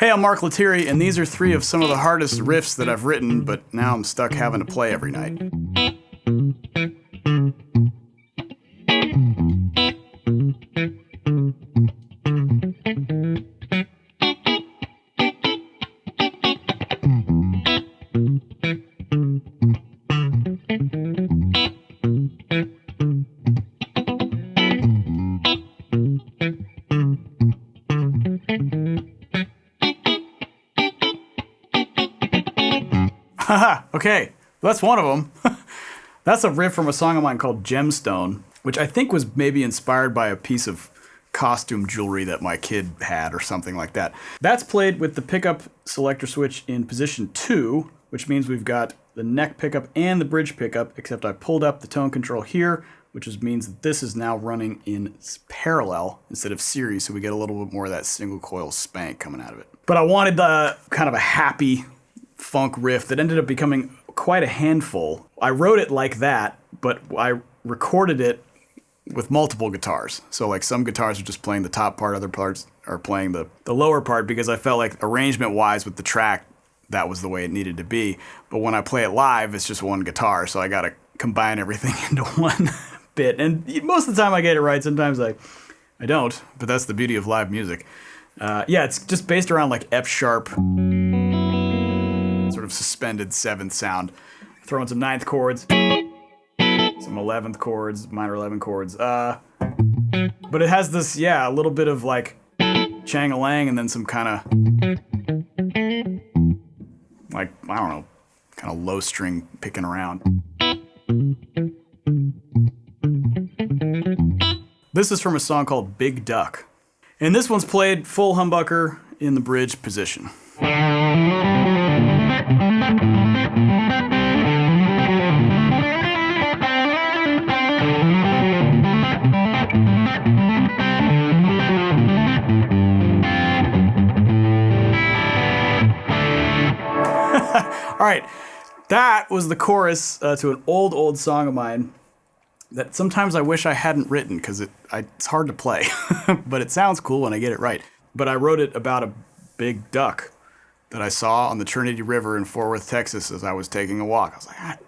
Hey, I'm Mark Lettieri, and these are 3 of some of the hardest riffs that I've written, but now I'm stuck having to play every night. Haha, okay, that's one of them. That's a riff from a song of mine called Gemstone, which I think was maybe inspired by a piece of costume jewelry that my kid had or something like that. That's played with the pickup selector switch in position 2, which means we've got the neck pickup and the bridge pickup, except I pulled up the tone control here, which means that this is now running in parallel instead of series, so we get a little bit more of that single coil spank coming out of it. But I wanted kind of a happy funk riff that ended up becoming quite a handful. I wrote it like that, but I recorded it with multiple guitars. So like some guitars are just playing the top part, other parts are playing the lower part, because I felt like arrangement-wise with the track, that was the way it needed to be. But when I play it live, it's just one guitar, so I gotta combine everything into one bit. And most of the time I get it right, sometimes I don't, but that's the beauty of live music. Yeah, it's just based around like F sharp, sort of suspended 7th sound. Throw in some 9th chords, some 11th chords, minor 11 chords. But it has this, yeah, a little bit of like chang-a-lang and then some kind of, like, I don't know, kind of low string picking around. This is from a song called Big Duck. And this one's played full humbucker in the bridge position. All right, that was the chorus to an old song of mine that sometimes I wish I hadn't written because it's hard to play, but it sounds cool when I get it right. But I wrote it about a big duck that I saw on the Trinity River in Fort Worth, Texas as I was taking a walk. I was like,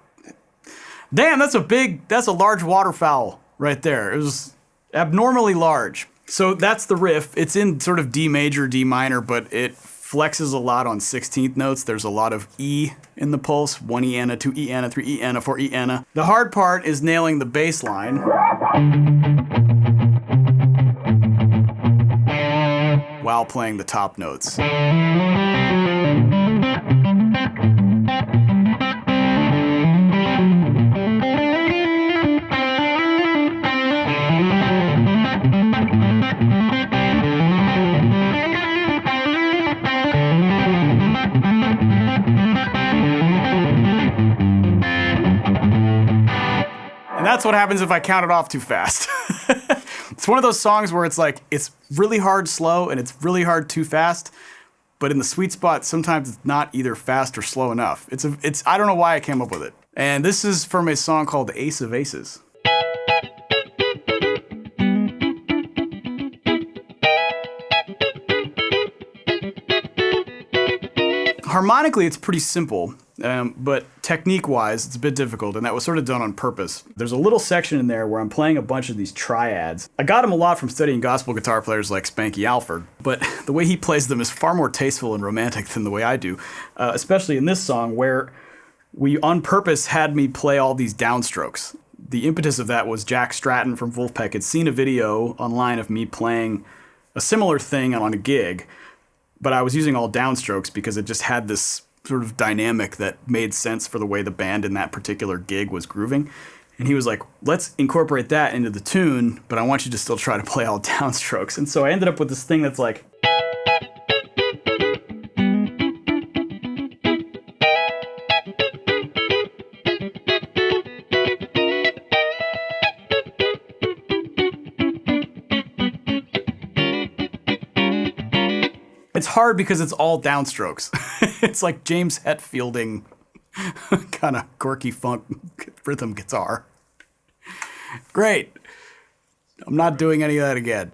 damn, that's a large waterfowl right there. It was abnormally large. So that's the riff. It's in sort of D major, D minor, but it flexes a lot on 16th notes. There's a lot of E in the pulse. 1 E-ana, 2 E-ana, 3 E-ana, 4 E-ana. The hard part is nailing the bass line while playing the top notes. And that's what happens if I count it off too fast. It's one of those songs where it's like, it's really hard slow and it's really hard too fast, but in the sweet spot, sometimes it's not either fast or slow enough. I don't know why I came up with it. And this is from a song called Ace of Aces. Harmonically, it's pretty simple, but technique-wise, it's a bit difficult, and that was sort of done on purpose. There's a little section in there where I'm playing a bunch of these triads. I got them a lot from studying gospel guitar players like Spanky Alford, but the way he plays them is far more tasteful and romantic than the way I do, especially in this song where we on purpose had me play all these downstrokes. The impetus of that was Jack Stratton from Wolfpack had seen a video online of me playing a similar thing on a gig, but I was using all downstrokes because it just had this sort of dynamic that made sense for the way the band in that particular gig was grooving. And he was like, let's incorporate that into the tune, but I want you to still try to play all downstrokes. And so I ended up with this thing that's like... It's hard because it's all downstrokes. It's like James Hetfielding kind of quirky funk rhythm guitar. Great. I'm not doing any of that again.